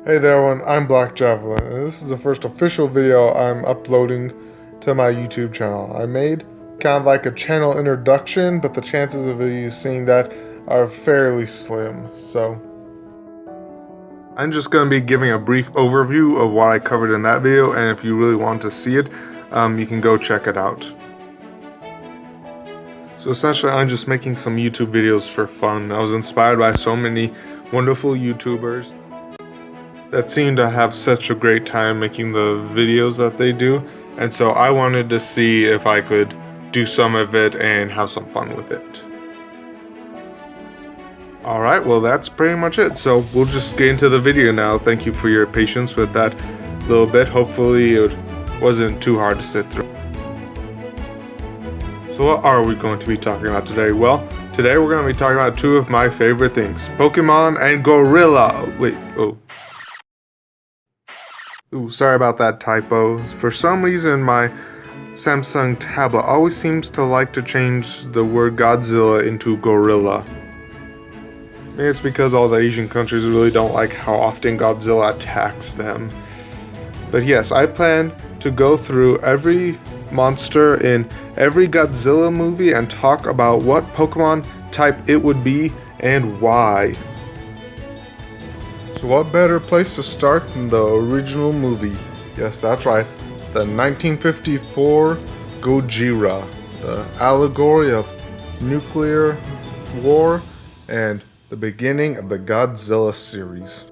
Hey there everyone, I'm Black Javelin, and this is the first official video I'm uploading to my YouTube channel. I made kind of like a channel introduction, but the chances of you seeing that are fairly slim, so I'm just going to be giving a brief overview of what I covered in that video, and if you really want to see it, you can go check it out. So essentially, I'm just making some YouTube videos for fun. I was inspired by so many wonderful YouTubers that seem to have such a great time making the videos that they do, and so I wanted to see if I could do some of it and have some fun with it. Alright, well that's pretty much it, so we'll just get into the video now. Thank you for your patience with that little bit. Hopefully it wasn't too hard to sit through. So what are we going to be talking about today? Well, today we're going to be talking about two of my favorite things, Pokemon and Gorilla. Wait, Ooh, sorry about that typo. For some reason, my Samsung tablet always seems to like to change the word Godzilla into Gorilla. Maybe it's because all the Asian countries really don't like how often Godzilla attacks them. But yes, I plan to go through every monster in every Godzilla movie and talk about what Pokemon type it would be and why. So what better place to start than the original movie? Yes, that's right, the 1954 Gojira, the allegory of nuclear war and the beginning of the Godzilla series.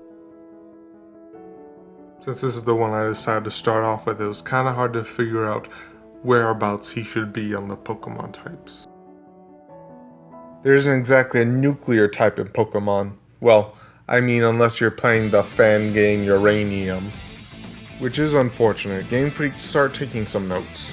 Since this is the one I decided to start off with, it was kind of hard to figure out whereabouts he should be on the Pokemon types. There isn't exactly a nuclear type in Pokemon. Well, I mean, unless you're playing the fan game Uranium, which is unfortunate. Game Freak, start taking some notes.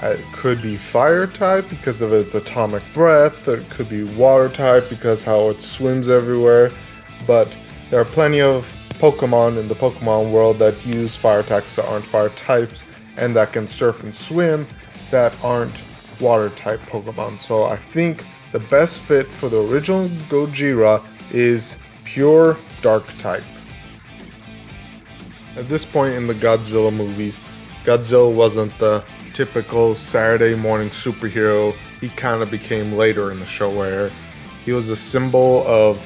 It could be fire type because of its atomic breath. It could be water type because how it swims everywhere. But there are plenty of Pokemon in the Pokemon world that use fire types that aren't fire types, and that can surf and swim that aren't water type Pokemon. So I think the best fit for the original Gojira is pure dark type. At this point in the Godzilla movies, Godzilla wasn't the typical Saturday morning superhero he kind of became later in the show, where he was a symbol of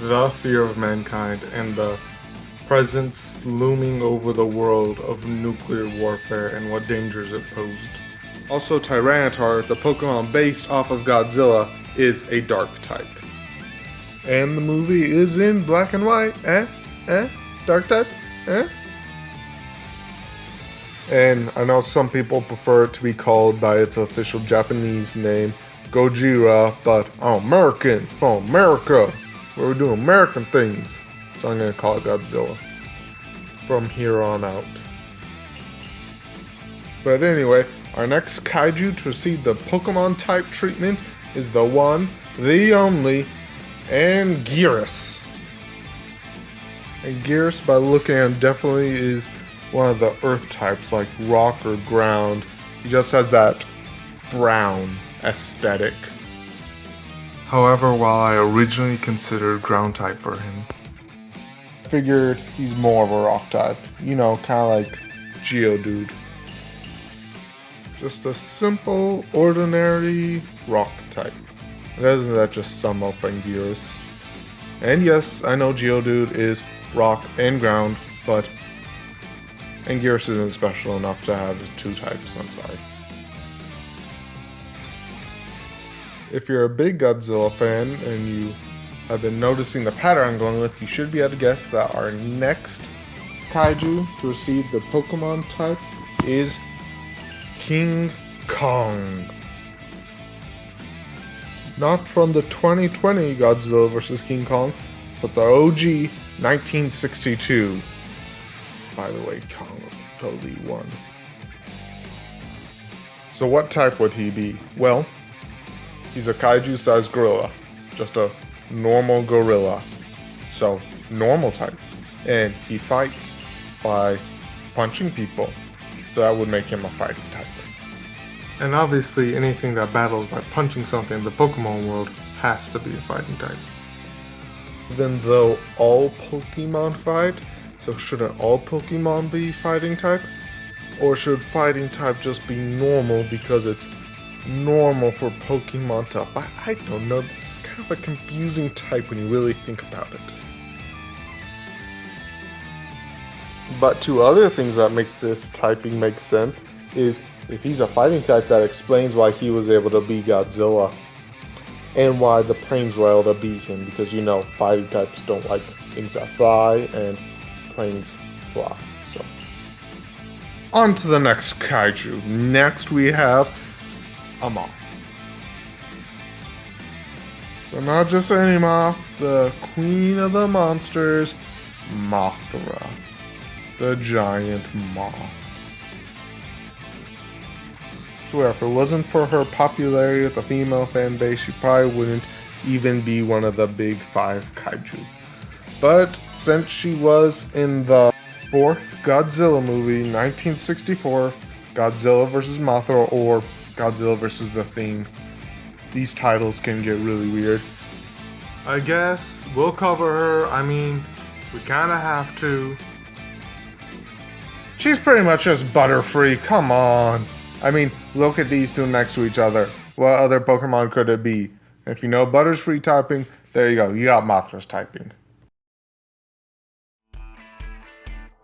the fear of mankind and the presence looming over the world of nuclear warfare and what dangers it posed. Also, Tyranitar, the Pokemon based off of Godzilla, is a dark type. And the movie is in black and white. Dark type? And I know some people prefer it to be called by its official Japanese name, Gojira, but I'm American, from America, where we do American things. So I'm going to call it Godzilla from here on out. But anyway, our next Kaiju to receive the Pokemon type treatment is the one, the only, Anguirus. Anguirus, by looking at him, definitely is one of the earth types, like rock or ground. He just has that brown aesthetic. However, while I originally considered ground type for him, I figured he's more of a rock type. You know, kind of like Geodude. Just a simple, ordinary rock type. Doesn't that just sum up Anguirus? And yes, I know Geodude is rock and ground, but Anguirus isn't special enough to have two types, I'm sorry. If you're a big Godzilla fan and you have been noticing the pattern I'm going with, you should be able to guess that our next Kaiju to receive the Pokemon type is King Kong. Not from the 2020 Godzilla vs. King Kong, but the OG 1962. By the way, Kong totally won. So what type would he be? Well, he's a kaiju-sized gorilla. Just a normal gorilla. So, normal type. And he fights by punching people. So that would make him a fighting type. And obviously anything that battles by punching something in the Pokemon world has to be a fighting type. even though all Pokemon fight. So shouldn't all Pokemon be fighting type? Or should fighting type just be normal because it's normal for Pokemon to fight? I don't know, this is kind of a confusing type when you really think about it. But two other things that make this typing make sense is if he's a fighting type, that explains why he was able to beat Godzilla. And why the planes were able to beat him, because you know, fighting types don't like things that fly, and planes fly. So, on to the next kaiju. Next we have a moth. So not just any moth, the queen of the monsters, Mothra, the giant moth. Swear, if it wasn't for her popularity with the female fan base, she probably wouldn't even be one of the big 5 kaiju. But since she was in the 4th Godzilla movie, 1964, Godzilla vs. Mothra, or Godzilla vs. the Thing, these titles can get really weird. I guess we'll cover her. I mean, we kinda have to. She's pretty much just Butterfree, come on. I mean, look at these two next to each other. What other Pokemon could it be? If you know Butterfree typing, there you go. You got Mothra's typing.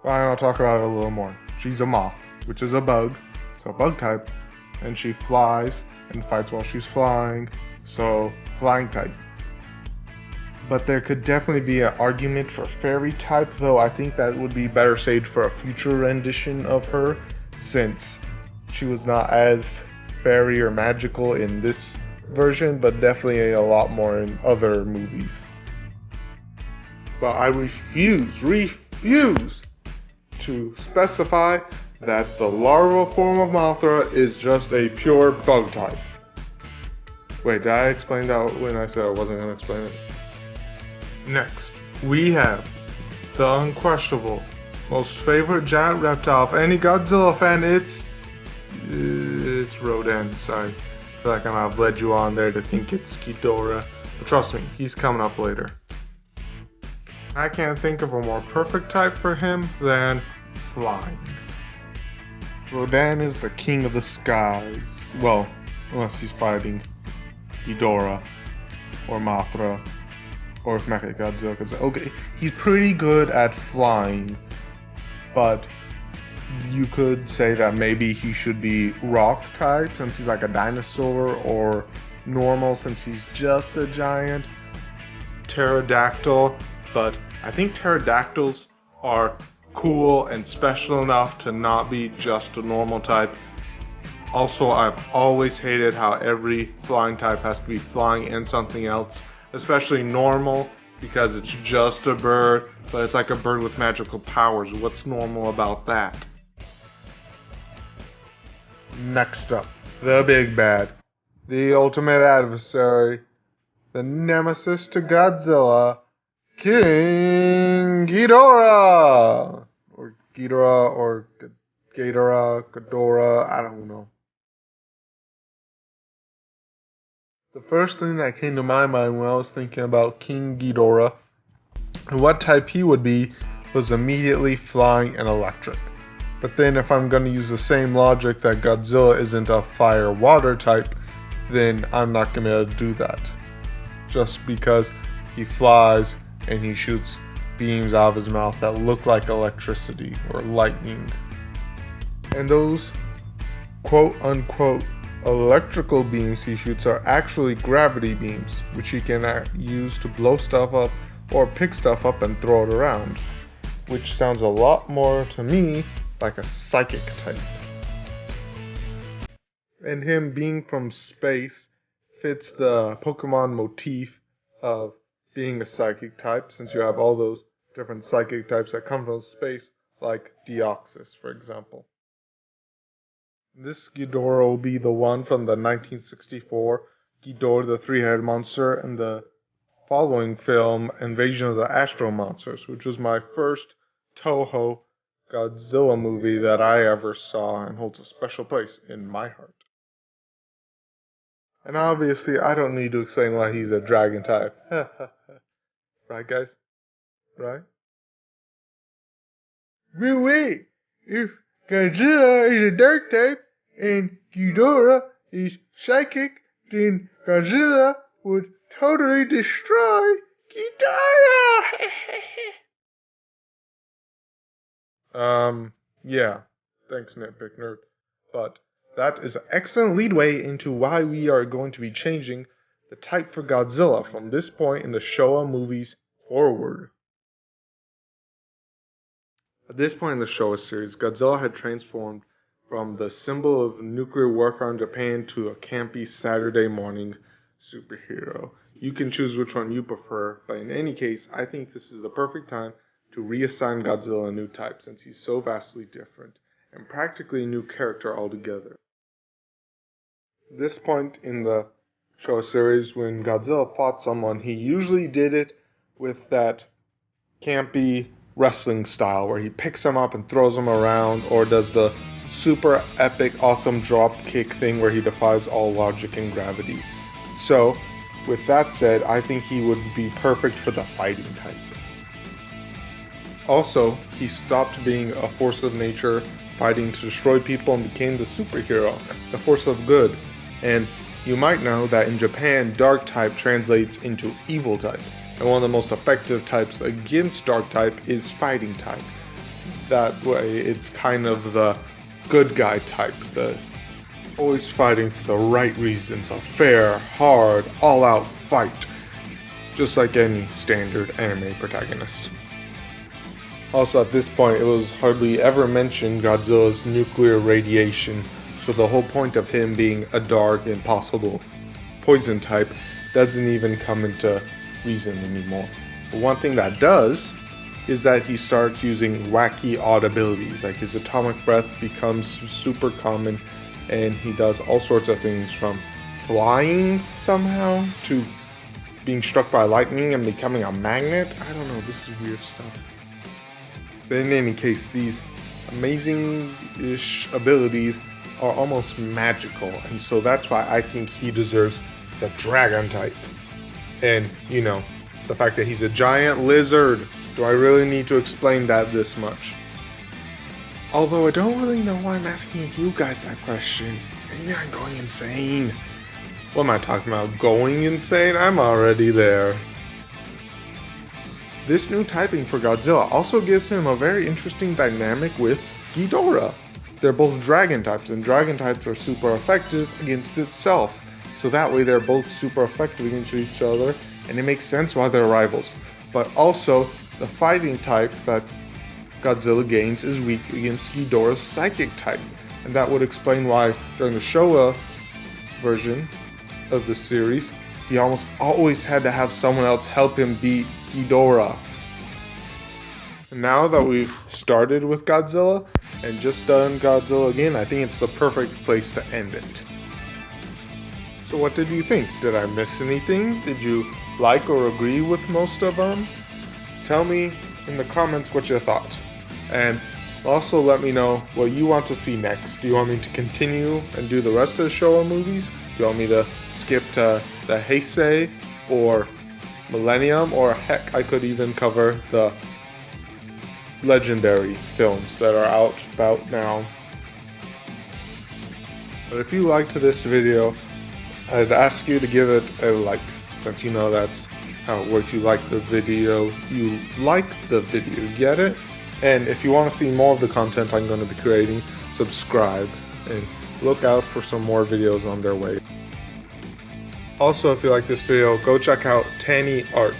Fine, I'll talk about it a little more. She's a moth, which is a bug, so bug type. And she flies and fights while she's flying, so flying type. But there could definitely be an argument for fairy type, though I think that would be better saved for a future rendition of her, since she was not as fairy or magical in this version, but definitely a lot more in other movies. But I refuse to specify that the larval form of Mothra is just a pure bug type. Wait, did I explain that when I said I wasn't going to explain it? Next, we have the unquestionable most favorite giant reptile of any Godzilla fan. It's Rodan. Sorry, I feel like I might have led you on there to think it's Ghidorah, but trust me, he's coming up later. I can't think of a more perfect type for him than flying. Rodan is the king of the skies. Well, unless he's fighting Ghidorah or Mothra or Mechagodzilla. Okay, he's pretty good at flying, but you could say that maybe he should be rock type since he's like a dinosaur, or normal since he's just a giant pterodactyl. But I think pterodactyls are cool and special enough to not be just a normal type. Also, I've always hated how every flying type has to be flying and something else, especially normal, because it's just a bird, but it's like a bird with magical powers. What's normal about that? Next up, the big bad, the ultimate adversary, the nemesis to Godzilla, King Ghidorah! Or Ghidorah, or Ghidorah, I don't know. The first thing that came to my mind when I was thinking about King Ghidorah and what type he would be was immediately flying and electric. But then if I'm going to use the same logic that Godzilla isn't a fire-water type, then I'm not going to be able to do that. Just because he flies and he shoots beams out of his mouth that look like electricity or lightning. And those quote-unquote electrical beams he shoots are actually gravity beams, which he can use to blow stuff up or pick stuff up and throw it around, which sounds a lot more to me like a psychic type. And him being from space fits the Pokemon motif of being a psychic type, since you have all those different psychic types that come from space, like Deoxys, for example. This Ghidorah will be the one from the 1964 Ghidorah the Three-Headed Monster and the following film, Invasion of the Astro Monsters, which was my first Toho Godzilla movie that I ever saw and holds a special place in my heart. And obviously, I don't need to explain why he's a dragon type. Right, guys? Right? But wait, if Godzilla is a dark type and Ghidorah is psychic, then Godzilla would totally destroy Ghidorah! Yeah. Thanks, Nitpick Nerd. But that is an excellent leadway into why we are going to be changing the type for Godzilla from this point in the Showa movies forward. At this point in the Showa series, Godzilla had transformed from the symbol of nuclear warfare in Japan to a campy Saturday morning superhero. You can choose which one you prefer, but in any case, I think this is the perfect time to reassign Godzilla a new type since he's so vastly different and practically a new character altogether. At this point in the Showa series, when Godzilla fought someone, he usually did it with that campy wrestling style where he picks them up and throws them around, or does the super epic awesome drop kick thing where he defies all logic and gravity. So with that said, I think he would be perfect for the fighting type. Also, he stopped being a force of nature fighting to destroy people and became the superhero, the force of good. And you might know that in Japan, dark type translates into evil type. And one of the most effective types against dark type is fighting type. That way, it's kind of the good guy type, the always fighting for the right reasons, a fair, hard, all-out fight, just like any standard anime protagonist. Also, at this point, it was hardly ever mentioned Godzilla's nuclear radiation, so the whole point of him being a dark, impossible poison type doesn't even come into reason anymore. But one thing that does is that he starts using wacky odd abilities, like his atomic breath becomes super common, and he does all sorts of things from flying somehow to being struck by lightning and becoming a magnet. I don't know, this is weird stuff. But in any case, these amazing-ish abilities are almost magical, and so that's why I think he deserves the dragon type. And, you know, the fact that he's a giant lizard. Do I really need to explain that this much? Although I don't really know why I'm asking you guys that question. Maybe I'm going insane. What am I talking about? Going insane? I'm already there. This new typing for Godzilla also gives him a very interesting dynamic with Ghidorah. They're both dragon types, and dragon types are super effective against itself. So that way they're both super effective against each other, and it makes sense why they're rivals. But also, the fighting type that Godzilla gains is weak against Ghidorah's psychic type. And that would explain why during the Showa version of the series, he almost always had to have someone else help him beat Ghidorah. Now that we've started with Godzilla and just done Godzilla again, I think it's the perfect place to end it. So what did you think? Did I miss anything? Did you like or agree with most of them? Tell me in the comments what you thought. And also let me know what you want to see next. Do you want me to continue and do the rest of the Showa movies? Do you want me to skip to the Heisei or Millennium? Or heck, I could even cover the legendary films that are out about now. But if you liked this video, I'd ask you to give it a like, since you know that's how it works. You like the video, get it? And if you want to see more of the content I'm going to be creating, subscribe and look out for some more videos on their way. Also, if you like this video, go check out Taniart.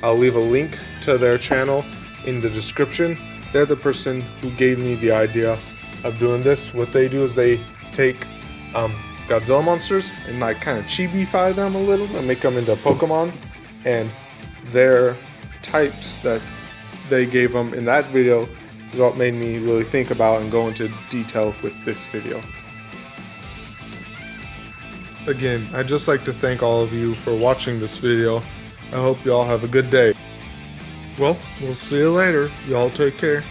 I'll leave a link to their channel in the description. They're the person who gave me the idea of doing this. What they do is they take Godzilla monsters and like kind of chibi-fy them a little and make them into Pokémon, and their types that they gave them in that video is what made me really think about and go into detail with this video. Again, I'd just like to thank all of you for watching this video. I hope you all have a good day. Well, we'll see you later. Y'all take care.